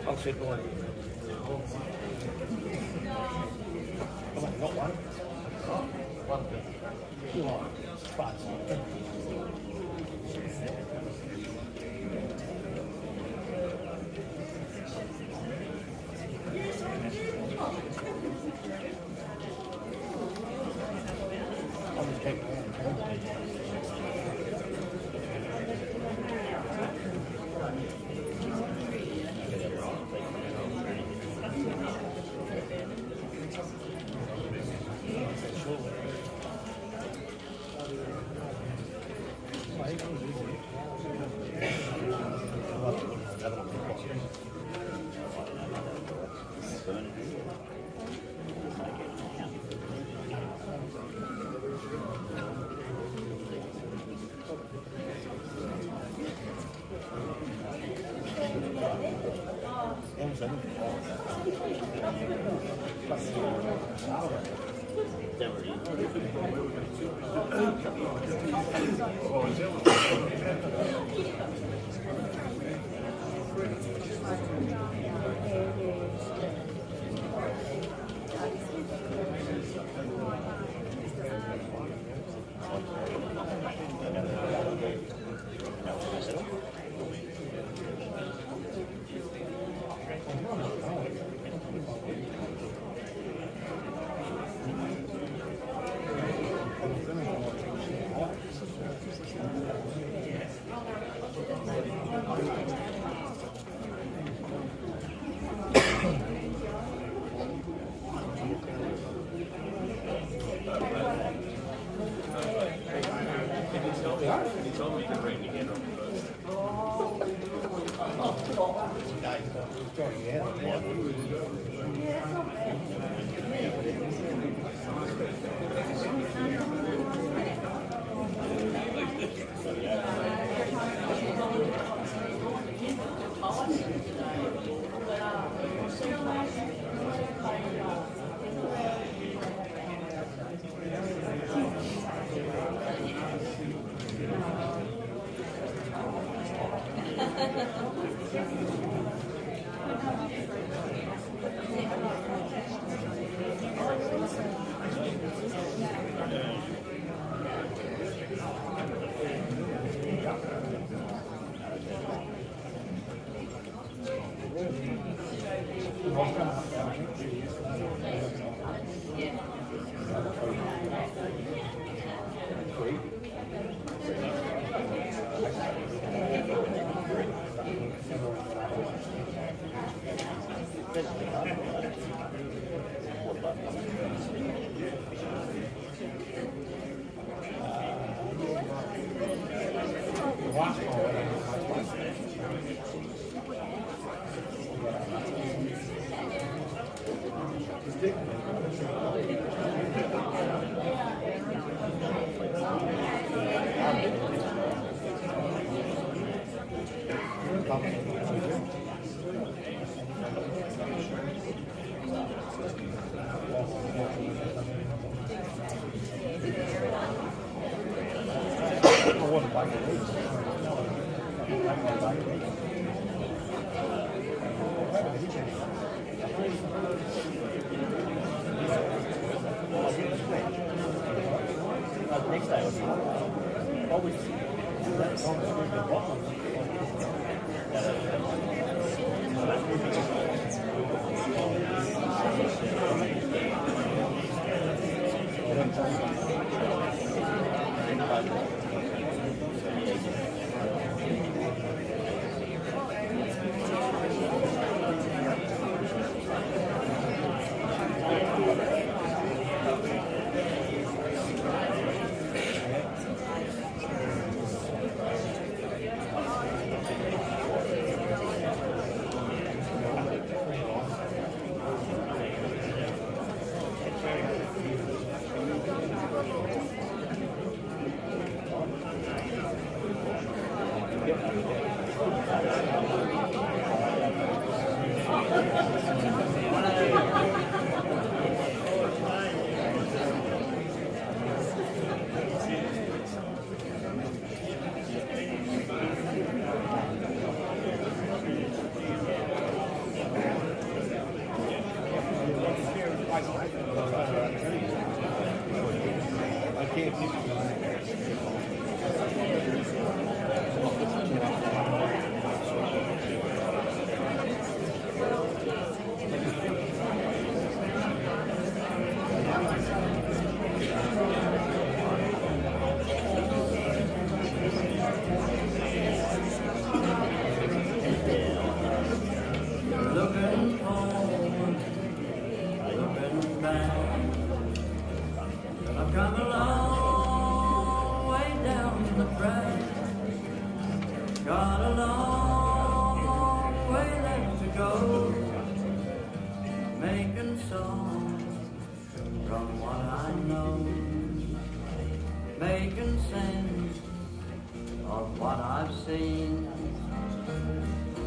I'll take one. Come on, not one. One. Two on. Spots. I'll just take one.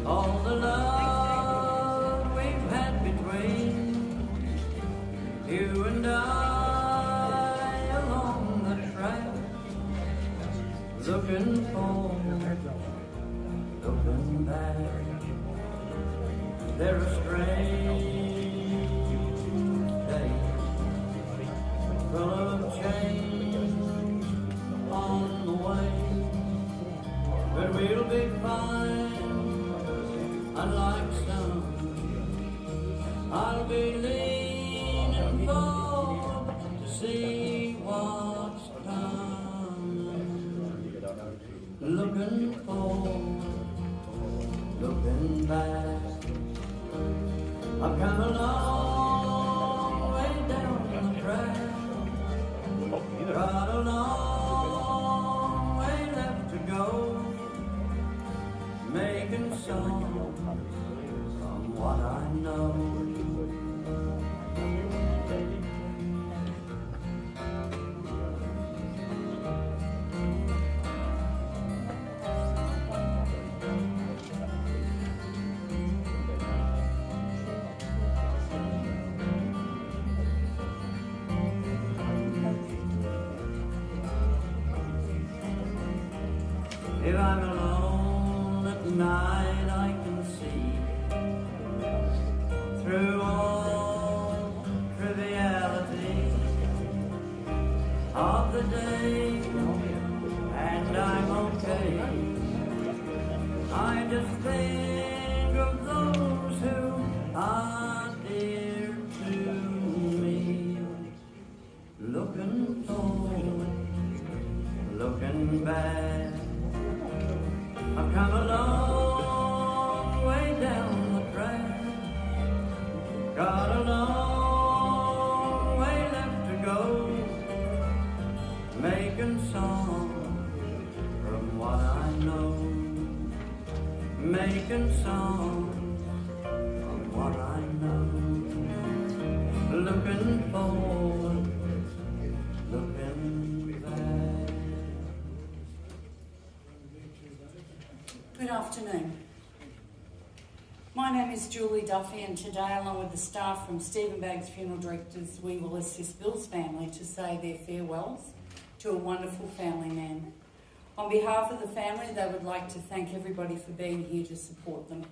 All the love back. There are strange days full of change on the way, but we'll be fine. Unlike some, I'll be leaning forward to see what's coming. Looking forward, looking back. I've come a long way down the track. Got a long way left to go, making songs from what I know. If I'm alone at night, I can see through all triviality of the day, and I'm okay. I just think of those who are dear to me, looking forward, looking back. I've come a long way down the track, got a long way left to go, making songs from what I know, making songs from what I know, looking forward, looking back. Good afternoon. My name is Julie Duffy, and today, along with the staff from Stephen Baggs Funeral Directors, we will assist Bill's family to say their farewells to a wonderful family man. On behalf of the family, they would like to thank everybody for being here to support them.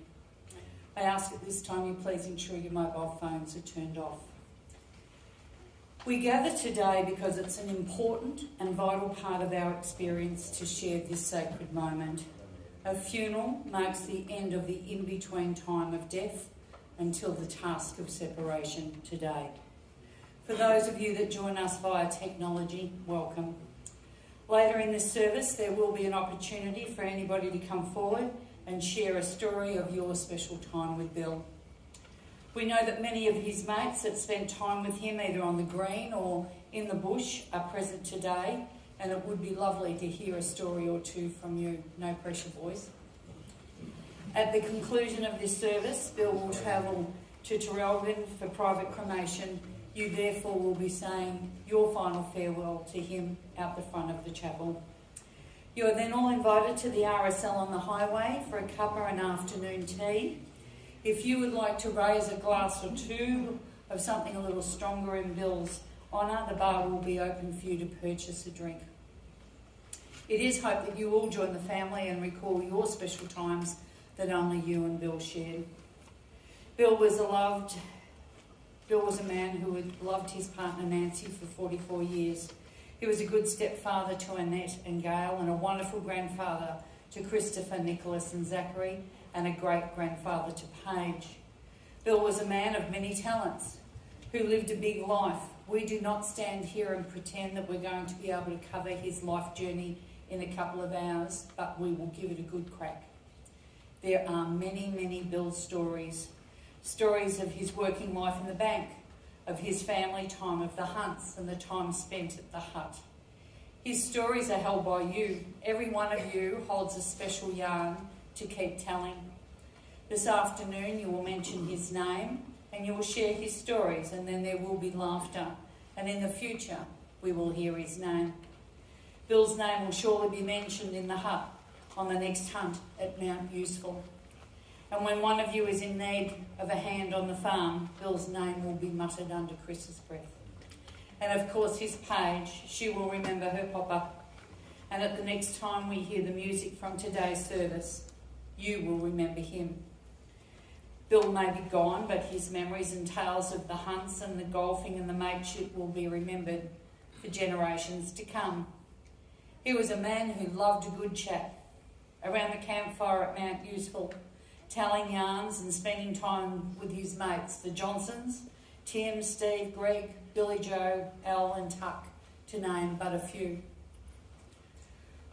I ask at this time you please ensure your mobile phones are turned off. We gather today because it's an important and vital part of our experience to share this sacred moment. A funeral marks the end of the in-between time of death until the task of separation today. For those of you that join us via technology, welcome. Later in this service, there will be an opportunity for anybody to come forward and share a story of your special time with Bill. We know that many of his mates that spent time with him either on the green or in the bush are present today, and it would be lovely to hear a story or two from you. No pressure, boys. At the conclusion of this service, Bill will travel to Traralgon for private cremation. You therefore will be saying your final farewell to him out the front of the chapel. You are then all invited to the RSL on the highway for a cuppa and afternoon tea. If you would like to raise a glass or two of something a little stronger in Bill's honour, the bar will be open for you to purchase a drink. It is hoped that you all join the family and recall your special times that only you and Bill shared. Bill was a man who had loved his partner Nancy for 44 years. He was a good stepfather to Annette and Gail, and a wonderful grandfather to Christopher, Nicholas and Zachary, and a great-grandfather to Paige. Bill was a man of many talents who lived a big life. We do not stand here and pretend that we're going to be able to cover his life journey in a couple of hours, but we will give it a good crack. There are many, many Bill stories. Stories of his working life in the bank, of his family time, of the hunts and the time spent at the hut. His stories are held by you. Every one of you holds a special yarn to keep telling. This afternoon you will mention his name and you will share his stories, and then there will be laughter, and in the future we will hear his name. Bill's name will surely be mentioned in the hut on the next hunt at Mount Useful. And when one of you is in need of a hand on the farm, Bill's name will be muttered under Chris's breath. And of course his Paige, she will remember her papa. And at the next time we hear the music from today's service, you will remember him. Bill may be gone, but his memories and tales of the hunts and the golfing and the mateship will be remembered for generations to come. He was a man who loved a good chat around the campfire at Mount Useful, telling yarns and spending time with his mates, the Johnsons, Tim, Steve, Greg, Billy Joe, Al and Tuck, to name but a few.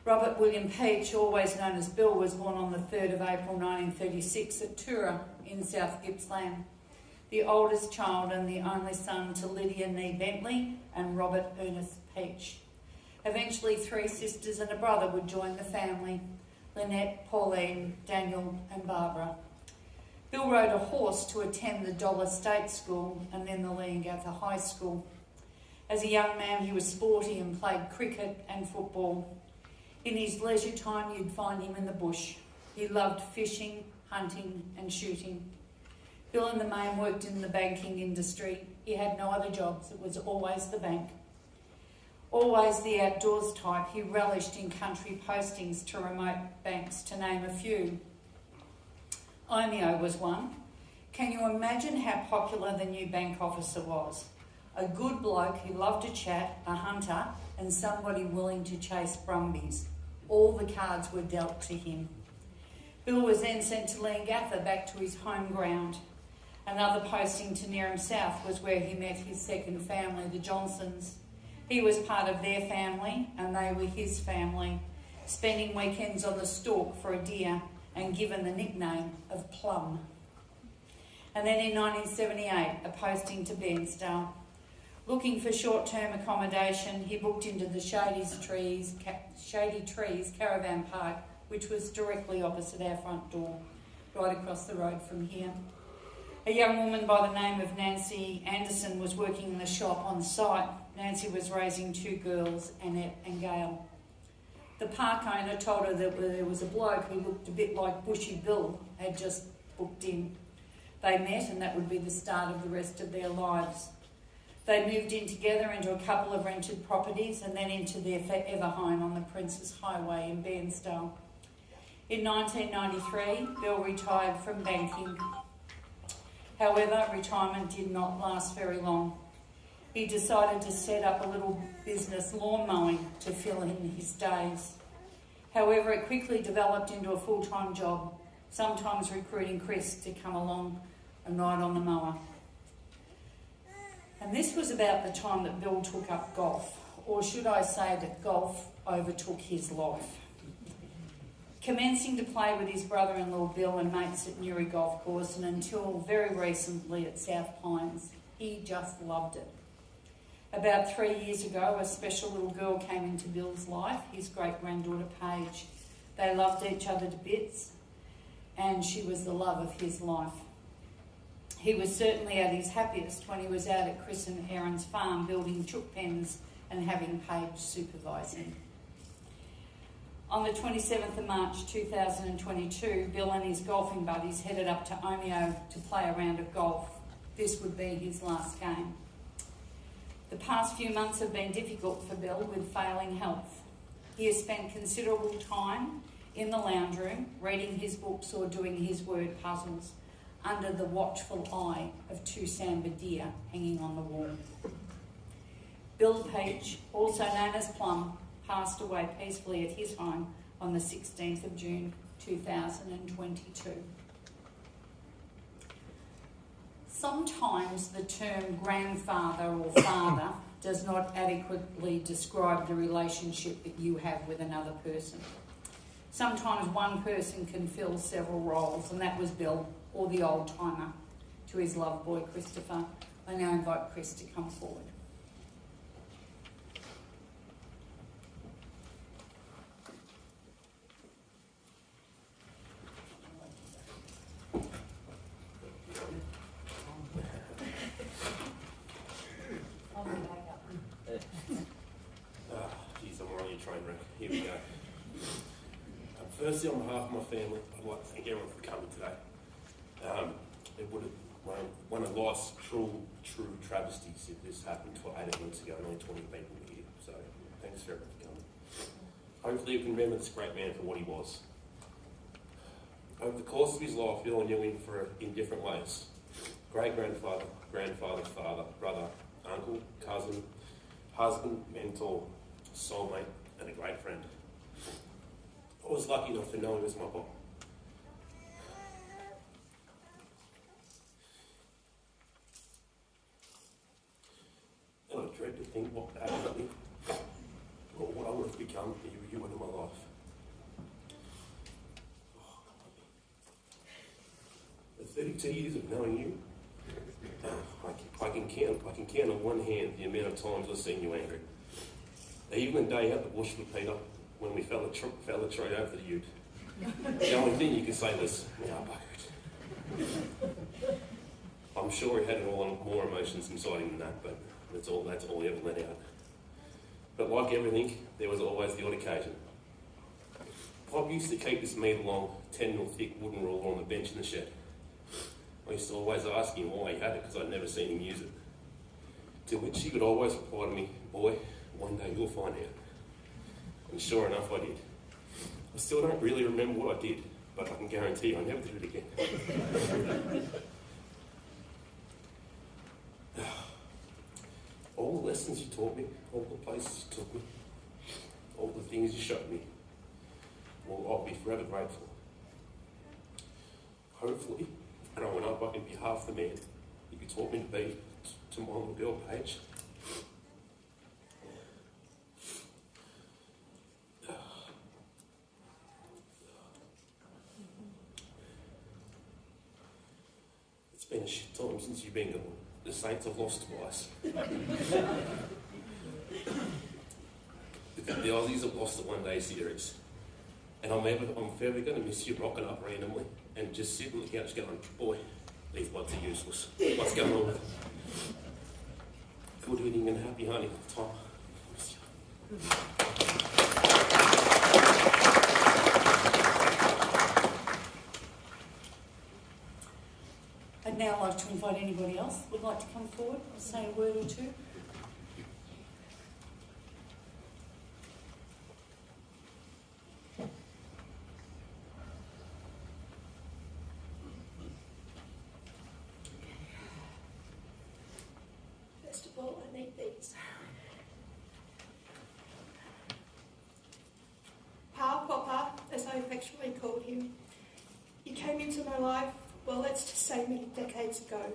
Robert William Peach, always known as Bill, was born on the 3rd of April 1936 at Tura in South Gippsland, the oldest child and the only son to Lydia Nee Bentley and Robert Ernest Peach. Eventually 3 sisters and a brother would join the family, Lynette, Pauline, Daniel and Barbara. Bill rode a horse to attend the Dollar State School and then the Leongatha High School. As a young man he was sporty and played cricket and football. In his leisure time you'd find him in the bush. He loved fishing, hunting and shooting. Bill in the main worked in the banking industry. He had no other jobs, it was always the bank. Always the outdoors type, he relished in country postings to remote banks, to name a few. Omeo was one. Can you imagine how popular the new bank officer was? A good bloke who loved to chat, a hunter, and somebody willing to chase brumbies. All the cards were dealt to him. Bill was then sent to Leongatha, back to his home ground. Another posting to Nearham South was where he met his second family, the Johnsons. He was part of their family and they were his family, spending weekends on the stalk for a deer and given the nickname of Plum. And then in 1978, a posting to Bairnsdale. Looking for short-term accommodation, he booked into the Shady Trees Caravan Park, which was directly opposite our front door, right across the road from here. A young woman by the name of Nancy Anderson was working in the shop on site. Nancy was raising 2 girls, Annette and Gail. The park owner told her that there was a bloke who looked a bit like Bushy Bill, had just booked in. They met and that would be the start of the rest of their lives. They moved in together into a couple of rented properties and then into their forever home on the Princes Highway in Bairnsdale. In 1993, Bill retired from banking. However, retirement did not last very long. He decided to set up a little business, lawn mowing, to fill in his days. However, it quickly developed into a full-time job, sometimes recruiting Chris to come along and ride on the mower. And this was about the time that Bill took up golf, or should I say that golf overtook his life. Commencing to play with his brother-in-law Bill and mates at Newry Golf Course, and until very recently at South Pines, he just loved it. About 3 years ago, a special little girl came into Bill's life, his great-granddaughter Paige. They loved each other to bits, and she was the love of his life. He was certainly at his happiest when he was out at Chris and Aaron's farm building chook pens and having Paige supervise him. On the 27th of March 2022, Bill and his golfing buddies headed up to Omeo to play a round of golf. This would be his last game. The past few months have been difficult for Bill with failing health. He has spent considerable time in the lounge room, reading his books or doing his word puzzles, under the watchful eye of 2 sambar deer hanging on the wall. Bill Peach, also known as Plum, passed away peacefully at his home on the 16th of June 2022. Sometimes the term grandfather or father does not adequately describe the relationship that you have with another person. Sometimes one person can fill several roles, and that was Bill, or the old-timer, to his love boy Christopher. I now invite Chris to come forward. Geez, I'm already a train wreck. Here we go. Firstly, on behalf of my family, I'd like to thank everyone for coming today. It would have one of life's true travesties if this happened 18 months ago and only 20 people were here. So thanks for everyone for coming. Hopefully you can remember this great man for what he was. I Over the course of his life, Bill knew him in different ways. Great-grandfather, grandfather, father, brother, uncle, cousin, husband, mentor, soulmate, and a great friend. I was lucky enough to know him as my pop. And I dread to think what would happen to me, or what I would have become if you were in my life. The 32 years of knowing you, I can count on one hand the amount of times I've seen you angry. Even the day out the bush with Peter, when we fell a tree over the ute. The only thing you could say was, "Now, buggered." I'm sure he had a lot more emotions inside him than that, but that's all he ever let out. But like everything, there was always the odd occasion. Pop used to keep this meter long, 10mm thick wooden ruler on the bench in the shed. I used to always ask him why he had it, because I'd never seen him use it. To which he would always reply to me, "Boy, one day you'll find out." And sure enough, I did. I still don't really remember what I did, but I can guarantee I never did it again. All the lessons you taught me, all the places you took me, all the things you showed me, well, I'll be forever grateful. Hopefully, growing up, I can be half the man that you taught me to be to my little girl, Paige. It's been a shit time since you've been gone. The Saints have lost twice. The Aussies have lost the one-day series. And I'm forever going to miss you rocking up randomly and just sitting on the couch going, "Boy, these bloods are useless. What's going on with them?" Good eating and happy hunting all the time. Miss you. I'd now like to invite anybody else who would like to come forward and say a word or two. First of all, I need these. Papa, as I affectionately called him, he came into my life, well, let's just say many decades ago.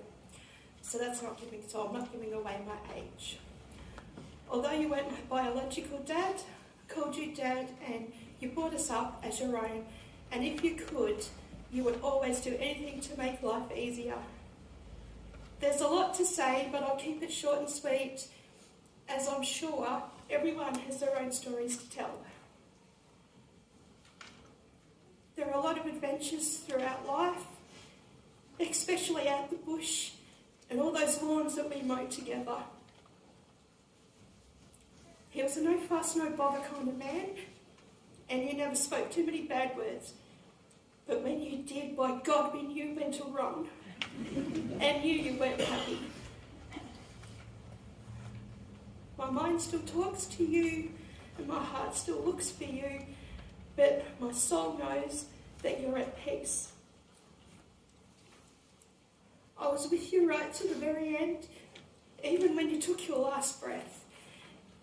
So I'm not giving away my age. Although you weren't my biological dad, I called you Dad, and you brought us up as your own. And if you could, you would always do anything to make life easier. There's a lot to say, but I'll keep it short and sweet, as I'm sure everyone has their own stories to tell. There are a lot of adventures throughout life, especially out the bush and all those lawns that we mowed together. He was a no fuss, no bother kind of man, and you never spoke too many bad words. But when you did, by God, we knew when to run and knew you weren't happy. My mind still talks to you and my heart still looks for you, but my soul knows that you're at peace. I was with you right to the very end, even when you took your last breath.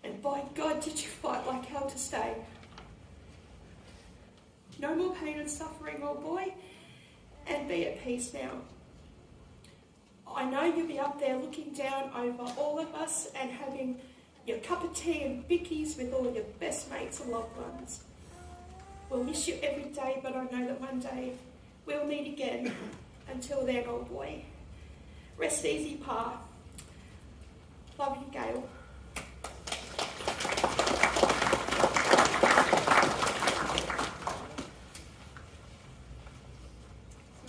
And by God, did you fight like hell to stay. No more pain and suffering, old boy, and be at peace now. I know you'll be up there looking down over all of us and having your cup of tea and bickies with all your best mates and loved ones. We'll miss you every day, but I know that one day we'll meet again. Until then, old boy, rest easy, Pa. Love you, Gail.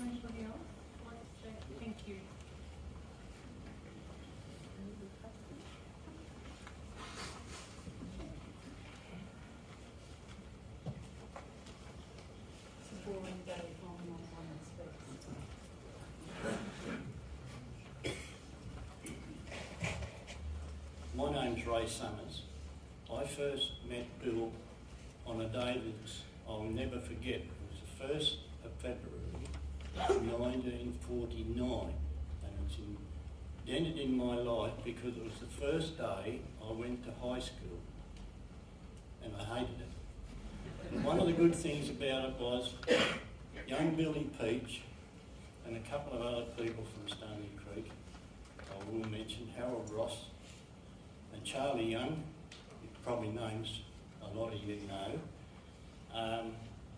Anybody else like to say thank you? It's a boring day from my one aspect. My name's Ray Summers. I first met Bill on a day that I'll never forget. It was the first February 1949, and it's indented in my life because it was the first day I went to high school, and I hated it. And one of the good things about it was young Billy Peach and a couple of other people from Stony Creek, I will mention Harold Ross and Charlie Young, probably names a lot of you know.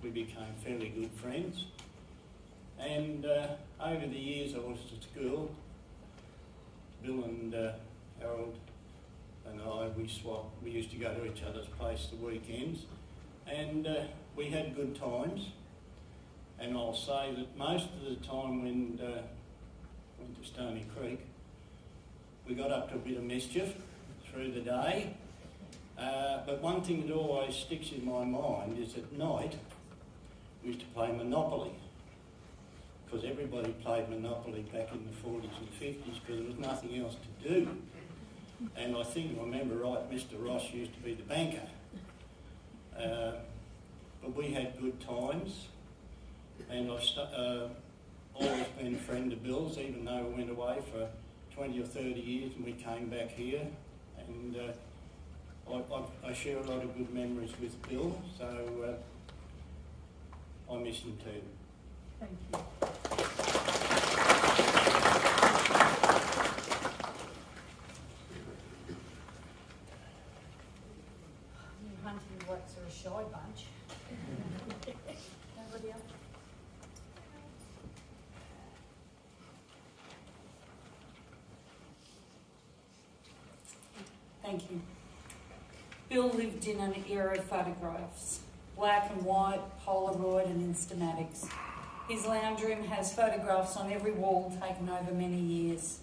We became fairly good friends, and over the years I was at school, Bill and Harold and I, we used to go to each other's place the weekends, and we had good times. And I'll say that most of the time when went to Stony Creek, we got up to a bit of mischief through the day. But one thing that always sticks in my mind is at night we used to play Monopoly, because everybody played Monopoly back in the 40s and 50s because there was nothing else to do. And I think, if I remember right, Mr. Ross used to be the banker. But we had good times, and I've always been a friend of Bill's, even though we went away for 20 or 30 years and we came back here. And I share a lot of good memories with Bill, so I miss him too. Thank you. You hunting blacks are a shy bunch. Nobody else? Thank you. Bill lived in an era of photographs, black and white, Polaroid and Instamatics. His lounge room has photographs on every wall taken over many years.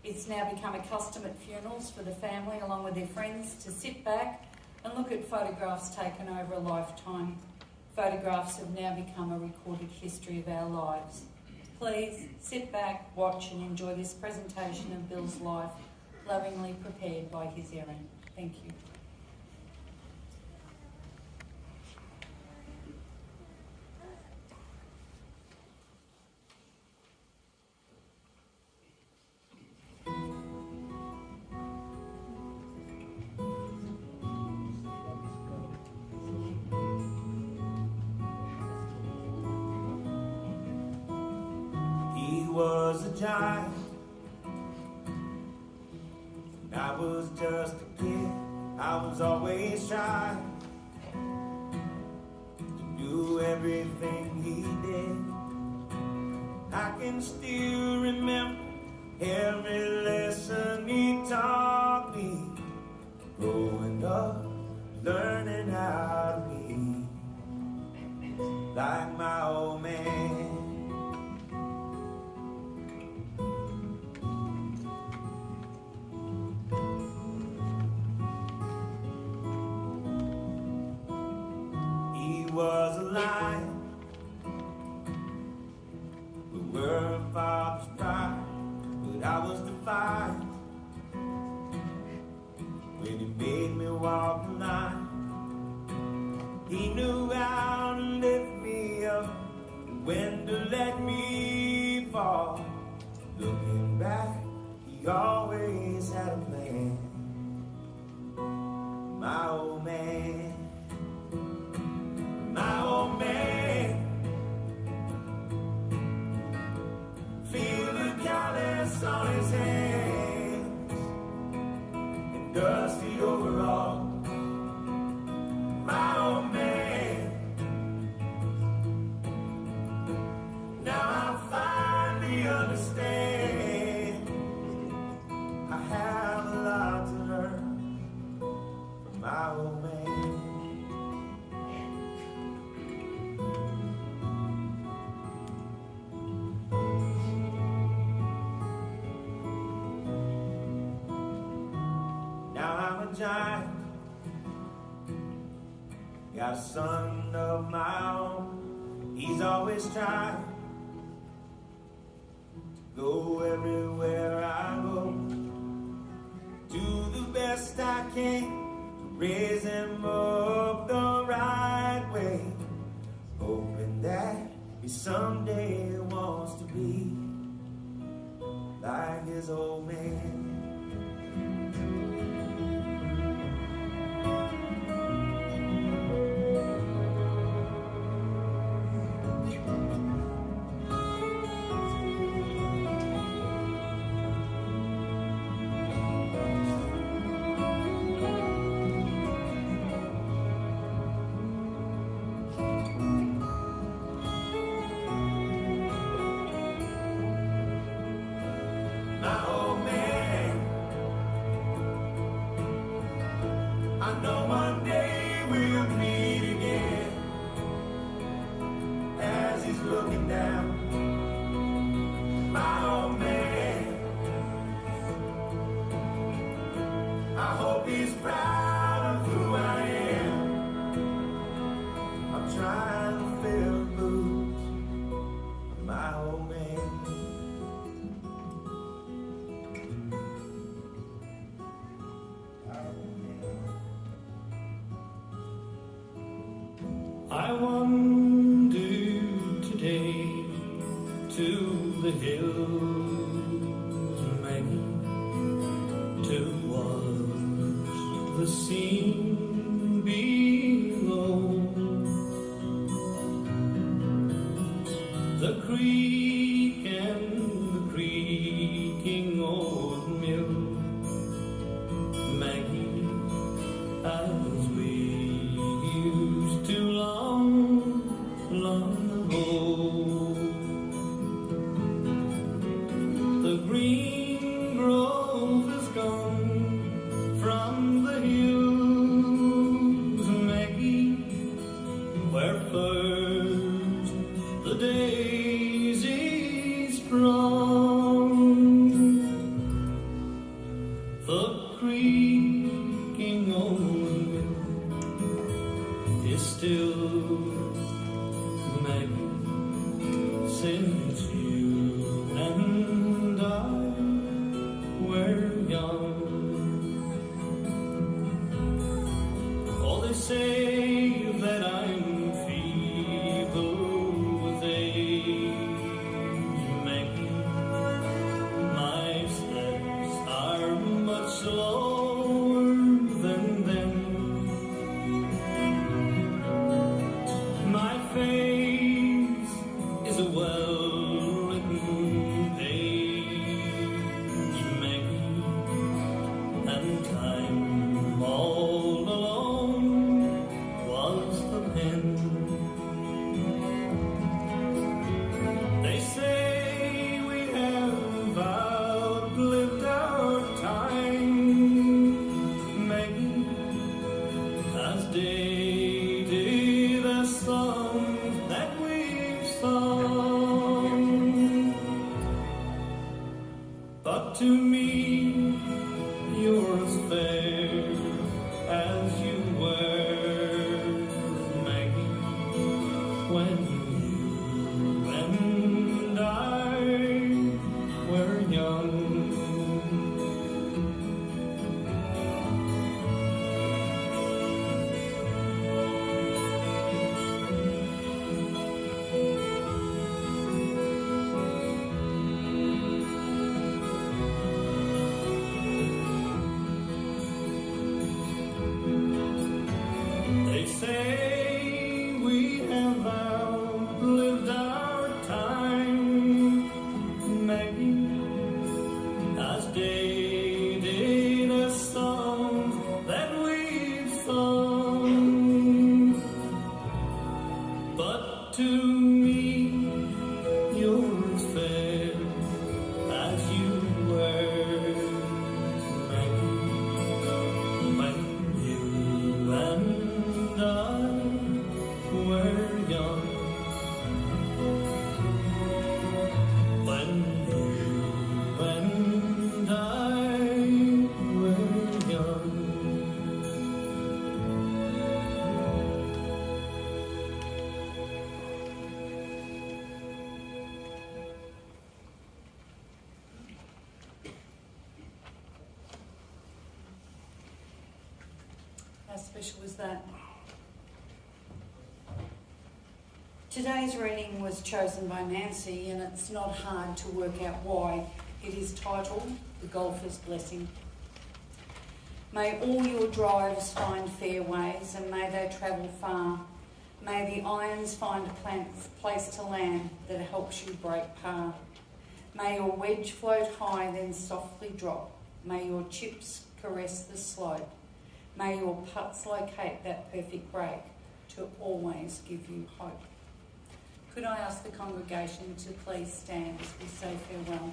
It's now become a custom at funerals for the family, along with their friends, to sit back and look at photographs taken over a lifetime. Photographs have now become a recorded history of our lives. Please sit back, watch and enjoy this presentation of Bill's life, lovingly prepared by his Erin. Thank you. He was a giant, and I was just a kid. I was always shy to do everything he did. I can still remember every lesson he taught me. Growing up, learning how to be like my old man. Was a lion, we were a father's pride, but I was defiant when he made me walk the line. He knew how to lift me up and when to let me fall. Looking back, he always had a plan. My old man. My old man, feel the callus on his hands and dusty overalls. My old man, now I finally understand. I have a lot to learn from my old man. Giant. Got a son of my own. He's always trying to go everywhere I go. Do the best I can to raise him up the right way, hoping that he someday wants to be like his old man. My old man, I know one day we'll meet again. As he's looking down, my old man, I hope he's proud of who I am. I'm trying to fill the boots of my old man. I wandered today to the hills, Maggie, to watch the scene below. The creek and the creaking old mill, Maggie, as we used to long ago. The green grove is gone from the hills, Maggie, where first the daisy sprung. The creaking old mill is still, Maggie, since you and I were young. Oh, they say that I'm feeble with age, Maggie. My steps are much slower than them. My face is a well-written page, Maggie, and time all alone was the pen. They say we have outlived our time, Maggie, as dated as songs that we've sung. But to me, you're as fair as you were, Maggie, when you and I were young. They say we have outlived our time, Maggie, as dated as songs that we've sung. But to me, you're as fair as you were, Maggie, when you and I were young. When you and I were young. How special is that? Today's reading was chosen by Nancy, and it's not hard to work out why. It is titled The Golfer's Blessing. May all your drives find fair ways, and may they travel far. May the irons find a place to land that helps you break par. May your wedge float high, then softly drop. May your chips caress the slope. May your putts locate that perfect break to always give you hope. Could I ask the congregation to please stand as we say farewell?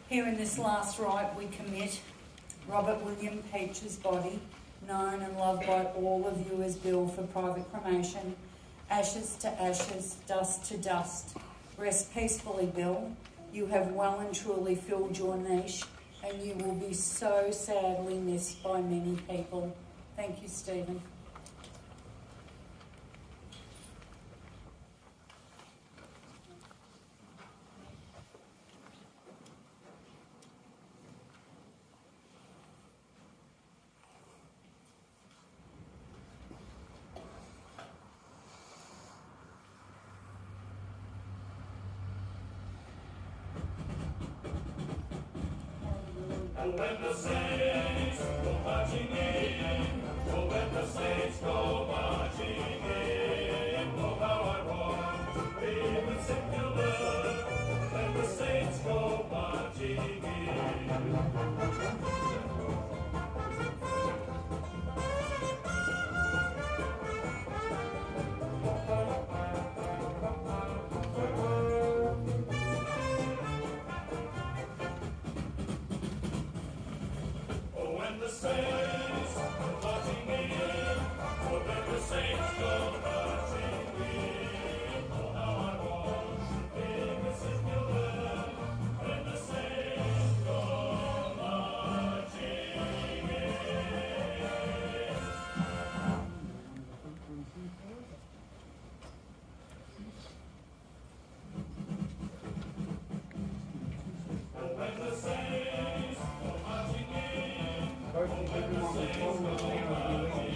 Here in this last rite we commit Robert William Peach's body, known and loved by all of you as Bill, for private cremation. Ashes to ashes, dust to dust. Rest peacefully, Bill. You have well and truly filled your niche, and you will be so sadly missed by many people. Thank you, Stephen. And when the saints go marching in, oh, when the saints go marching in, oh, how I want to be with secular, when the saints go marching in. When the saints go marching in, oh, when the saints go marching in, oh, how I want to be with secular, when the saints go marching in. Oh, when the saints go marching in, Both of everyone was told that they were doing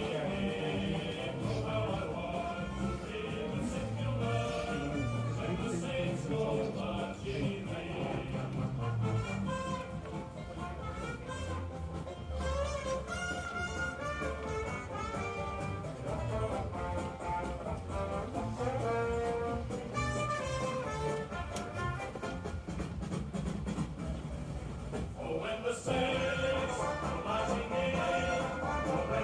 oh, when the saints go marching in, oh,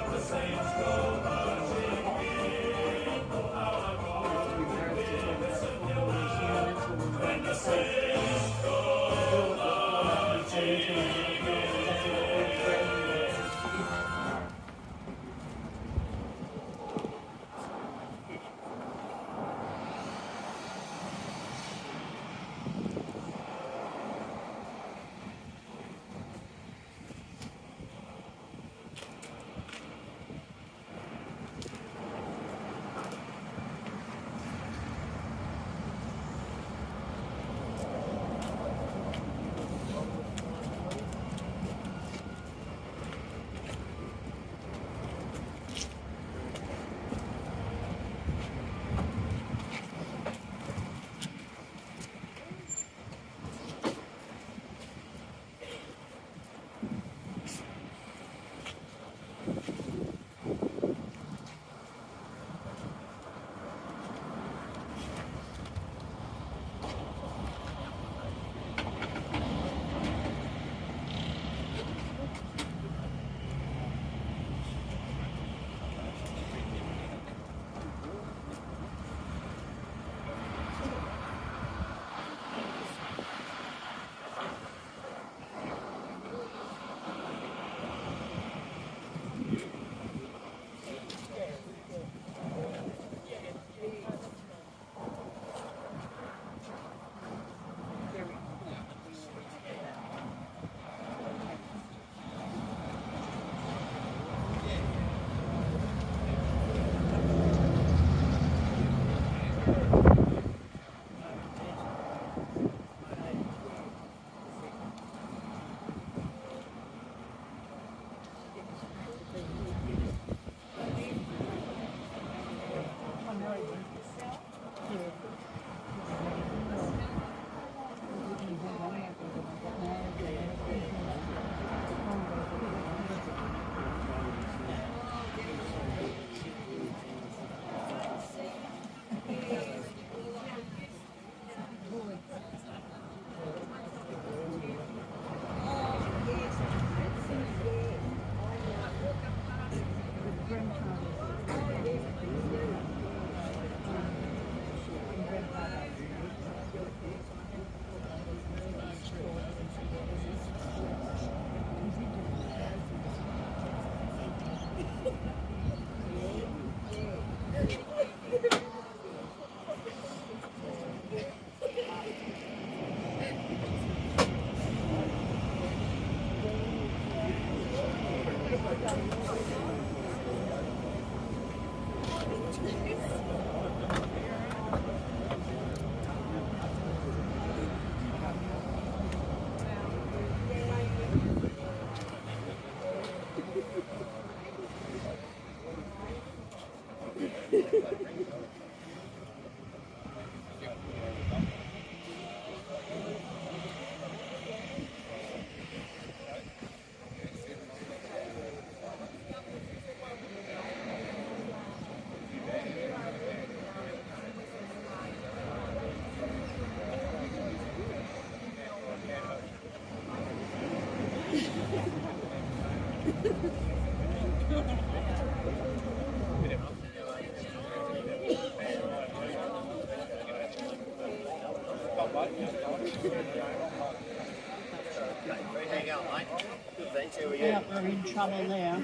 Yeah, we're in trouble now.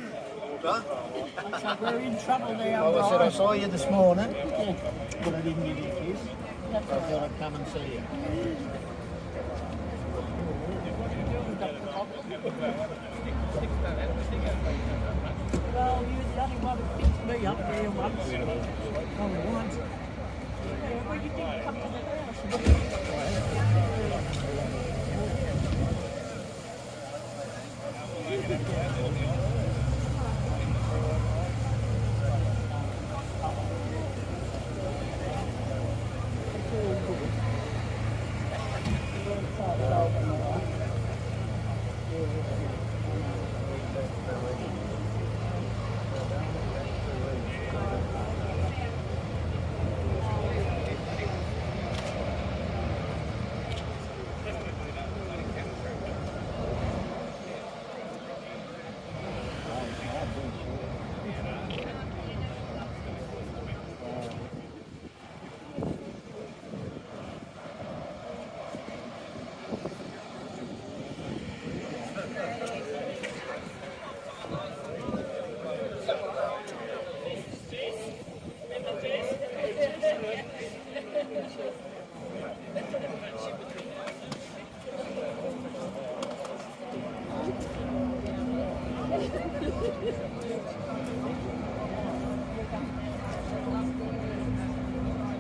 Huh? I said we're in trouble now. Well, I said I Brian. saw you this morning, Yeah, but I didn't give you a kiss. That's so I thought I'd come and see you. Well, you're the only one who picked me up there once. Only once. Yeah, well, you didn't come to the house.